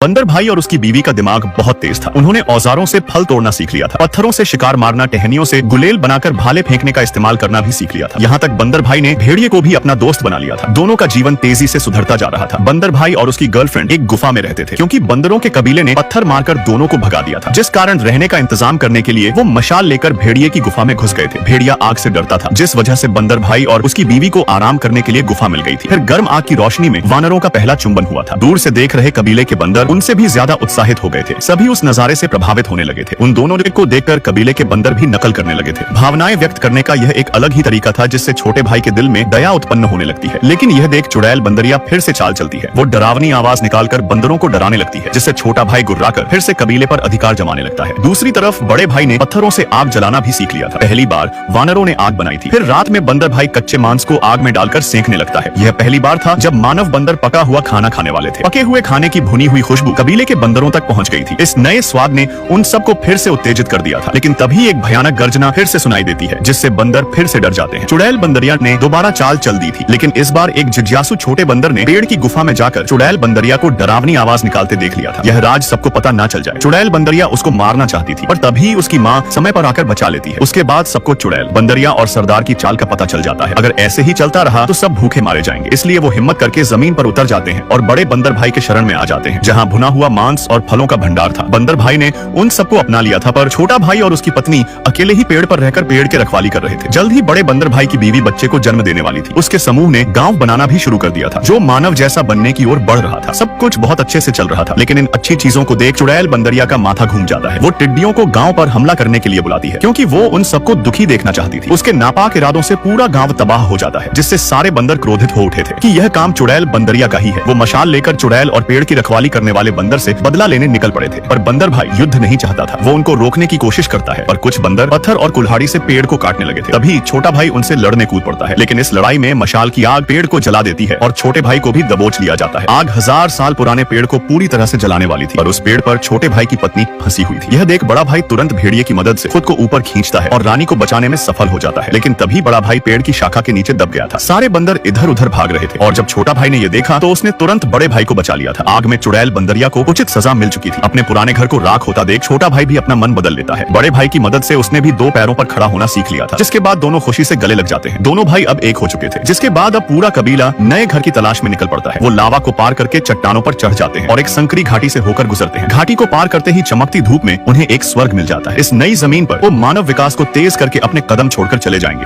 बंदर भाई और उसकी बीवी का दिमाग बहुत तेज था। उन्होंने औजारों से फल तोड़ना सीख लिया था, पत्थरों से शिकार मारना, टहनियों से गुलेल बनाकर भाले फेंकने का इस्तेमाल करना भी सीख लिया था। यहाँ तक बंदर भाई ने भेड़िए को भी अपना दोस्त बना लिया था। दोनों का जीवन तेजी से सुधरता जा रहा था। बंदर भाई और उसकी गर्लफ्रेंड एक गुफा में रहते थे, क्योंकि बंदरों के कबीले ने पत्थर मारकर दोनों को भगा दिया था, जिस कारण रहने का इंतजाम करने के लिए वो मशाल लेकर भेड़िए की गुफा में घुस गए थे। भेड़िया आग से डरता था, जिस वजह से बंदर भाई और उसकी बीवी को आराम करने के लिए गुफा मिल गई थी। फिर गर्म आग की रोशनी में वानरों का पहला चुंबन हुआ था। दूर से देख रहे कबीले के बंदर उनसे भी ज्यादा उत्साहित हो गए थे। सभी उस नजारे से प्रभावित होने लगे थे। उन दोनों को देखकर कबीले के बंदर भी नकल करने लगे थे। भावनाएं व्यक्त करने का यह एक अलग ही तरीका था, जिससे छोटे भाई के दिल में दया उत्पन्न होने लगती है। लेकिन यह देख चुड़ैल बंदरिया फिर से चाल चलती है। वो डरावनी आवाज निकालकर बंदरों को डराने लगती है, जिससे छोटा भाई गुर्राकर फिर से कबीले पर अधिकार जमाने लगता है। दूसरी तरफ बड़े भाई ने पत्थरों से आग जलाना भी सीख लिया था। पहली बार वानरों ने आग बनाई थी। फिर रात में बंदर भाई कच्चे मांस को आग में डालकर सेंकने लगता है। यह पहली बार था जब मानव बंदर पका हुआ खाना खाने वाले थे। पके हुए खाने की भुनी हुई खुशबू कबीले के बंदरों तक पहुंच गई थी। इस नए स्वाद ने उन सबको फिर से उत्तेजित कर दिया था। लेकिन तभी एक भयानक गर्जना फिर से सुनाई देती है, जिससे बंदर फिर से डर जाते हैं। चुड़ैल बंदरिया ने दोबारा चाल चल दी थी, लेकिन इस बार एक जिज्ञासु छोटे बंदर ने पेड़ की गुफा में जाकर चुड़ैल बंदरिया को डरावनी आवाज निकालते देख लिया था। यह राज सबको पता न चल जाए। चुड़ैल बंदरिया उसको मारना चाहती थी, पर तभी उसकी माँ समय पर आकर बचा लेती है। उसके बाद सबको चुड़ैल बंदरिया और सरदार की चाल का पता चल जाता है। अगर ऐसे ही चलता रहा तो सब भूखे मारे जाएंगे। इसलिए वो हिम्मत करके जमीन पर उतर जाते हैं और बड़े बंदर भाई के शरण में आ जाते हैं, जहाँ भुना हुआ मांस और फलों का भंडार था। बंदर भाई ने उन सबको अपना लिया था, पर छोटा भाई और उसकी पत्नी अकेले ही पेड़ पर रहकर पेड़ के रखवाली कर रहे थे। जल्द ही बड़े बंदर भाई की बीवी बच्चे को जन्म देने वाली थी। उसके समूह ने गांव बनाना भी शुरू कर दिया था, जो मानव जैसा बनने की ओर बढ़ रहा था। सब कुछ बहुत अच्छे से चल रहा था, लेकिन इन अच्छी चीजों को देख चुड़ैल बंदरिया का माथा घूम जाता है। वो टिड्डियों को गांव पर हमला करने के लिए बुलाती है, क्योंकि वो उन सबको दुखी देखना चाहती थी। उसके नापाक इरादों से पूरा गांव तबाह हो जाता है, जिससे सारे बंदर क्रोधित हो उठे थे कि यह काम चुड़ैल बंदरिया का ही है। वो मशाल लेकर चुड़ैल और पेड़ की रखवाली करने वाले बंदर से बदला लेने निकल पड़े थे, पर बंदर भाई युद्ध नहीं चाहता था। वो उनको रोकने की कोशिश करता है, पर कुछ बंदर पत्थर और कुल्हाड़ी से पेड़ को काटने लगे थे। तभी छोटा भाई उनसे लड़ने कूद पड़ता है, लेकिन इस लड़ाई में मशाल की आग पेड़ को जला देती है और छोटे भाई को भी दबोच लिया जाता है। आग 1000 साल पुराने पेड़ को पूरी तरह से जलाने वाली थी, और उस पेड़ पर छोटे भाई की पत्नी फंसी हुई थी। यह देख बड़ा भाई तुरंत भेड़िए की मदद से खुद को ऊपर खींचता है और रानी को बचाने में सफल हो जाता है। लेकिन तभी बड़ा भाई पेड़ की शाखा के नीचे दब गया था। सारे बंदर इधर उधर भाग रहे थे, और जब छोटा भाई ने यह देखा तो उसने तुरंत बड़े भाई को बचा लिया था। आग में चुड़ैल बंदरिया को उचित सजा मिल चुकी थी। अपने पुराने घर को राख होता देख छोटा भाई भी अपना मन बदल लेता है। बड़े भाई की मदद से उसने भी 2 पैरों पर खड़ा होना सीख लिया था, जिसके बाद दोनों खुशी से गले लग जाते हैं। दोनों भाई अब एक हो चुके थे, जिसके बाद अब पूरा कबीला नए घर की तलाश में निकल पड़ता है। वो लावा को पार करके चट्टानों पर चढ़ जाते हैं और एक संकरी घाटी से होकर गुजरते हैं। घाटी को पार करते ही चमकती धूप में उन्हें एक स्वर्ग मिल जाता है। इस नई जमीन पर वो मानव विकास को तेज करके अपने कदम छोड़कर चले जाएंगे।